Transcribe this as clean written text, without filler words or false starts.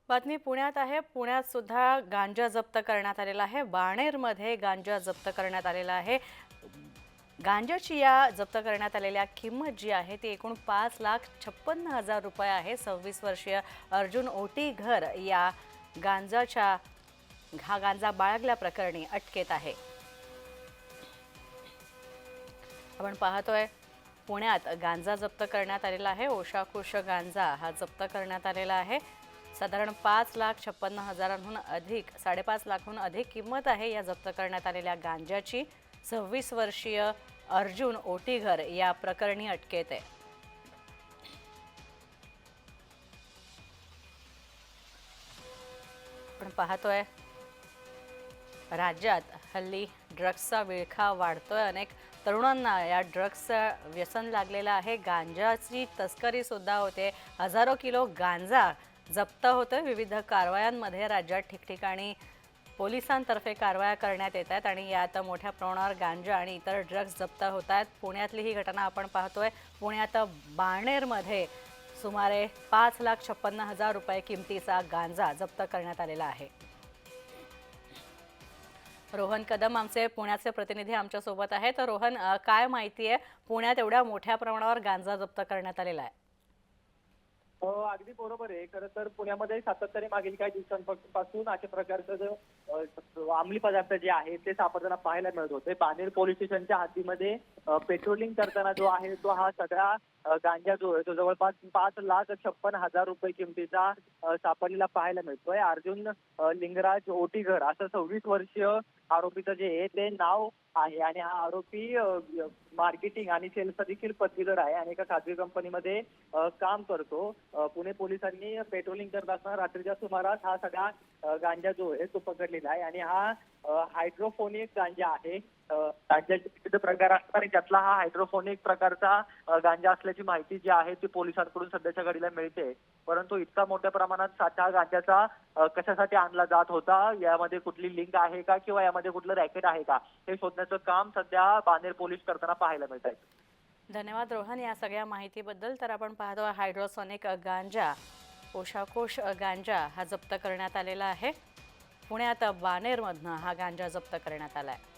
बातमी पुण्यात आहे। पुण्यात सुद्धा गांजा जप्त करण्यात आलेला आहे। बाणेरमध्ये गांजा जप्त करण्यात आलेला आहे। गांजाची या जप्त करण्यात आलेल्या किंमत जी आहे ती एकूण 5,56,000 रुपये आहे। 26 वर्षीय अर्जुन ओटीघर या गांजा बाळगल्या प्रकरणी अटकेत आहे। आपण पाहतोय पुण्यात गांजा जप्त करण्यात आलेला आहे। ओशाकुश गांजा हा जप्त करण्यात आलेला आहे। साधारण 5,56,000हून अधिक 5.5 लाखांहून अधिक किंमत आहे या जप्त करण्यात आलेल्या गांजाची। 26 वर्षीय अर्जुन ओटीघर या प्रकरणी अटकेत आहे। आपण पाहतोय राज्यात हल्ली ड्रग्सचा विळखा वाढतोय। अनेक तरुणांना या ड्रग्सचं व्यसन लागलेलं आहे। गांजाची तस्करी सुद्धा होते। हजारो किलो गांजा जप्त होतोय। विविध कारवायांमध्ये राज्यात ठिकठिकाणी पोलिसांतर्फे कारवाया करण्यात येत आहेत आणि यात मोठ्या प्रमाणावर गांजा आणि इतर ड्रग्स जप्त होत आहेत। पुण्यातली ही घटना आपण पाहतोय। पुण्यात बाणेरमध्ये सुमारे 5,56,000 रुपये किमतीचा गांजा जप्त करण्यात आलेला आहे। रोहन कदम आमचे पुण्याचे प्रतिनिधी आमच्या सोबत आहेत। तर रोहन, काय माहिती आहे? पुण्यात एवढ्या मोठ्या प्रमाणावर गांजा जप्त करण्यात आलेला आहे। अगदी बरोबर आहे। खरं तर पुण्यामध्ये सातत्याने मागील काही दिवसांपासून अशा प्रकारचं अंमली पदार्थ जे आहे ते सापडताना पाहायला मिळत होते। बाणेर पोलीस स्टेशनच्या हद्दीमध्ये पेट्रोलिंग करताना जो आहे तो हा सगळा गांजा जो आहे तो जवळपास 5,56,000 रुपये किमतीचा सापडलेला पाहायला मिळतोय। अर्जुन लिंगराज ओटीघर असं 26 वर्षीय आरोपीचं जे आहे ते नाव आहे आणि हा आरोपी मार्केटिंग आणि सेल्सचा देखील पदवीधर आहे आणि एका खाजगी कंपनीमध्ये काम करतो। पुणे पोलिसांनी पेट्रोलिंग करत असताना रात्रीच्या सुमारास हा सगळा गांजा जो आहे तो पकडलेला आहे आणि हा हायड्रोफोनिक गांजा आहे। गांजाचे विविध प्रकार असतात आणि त्यातला हा हायड्रोफोनिक प्रकारचा गांजा असल्याची माहिती जी आहे ती पोलिसांकडून सध्याच्या घडीला मिळते। परंतु इतका मोठ्या प्रमाणात साठा गांजाचा कशासाठी आणला जात होता, यामध्ये कुठली लिंक आहे का किंवा यामध्ये कुठलं रॅकेट आहे का, हे शोधण्याचं काम सध्या बाणेर पोलीस करताना पाहायला मिळत आहे। धन्यवाद रोहन या सगळ्या माहितीबद्दल। तर आपण पाहतो हायड्रोसोनिक गांजा, ओशाकुश गांजा हा जप्त करण्यात आलेला आहे। पुण्यात बाणेरमधनं हा गांजा जप्त करण्यात आला आहे।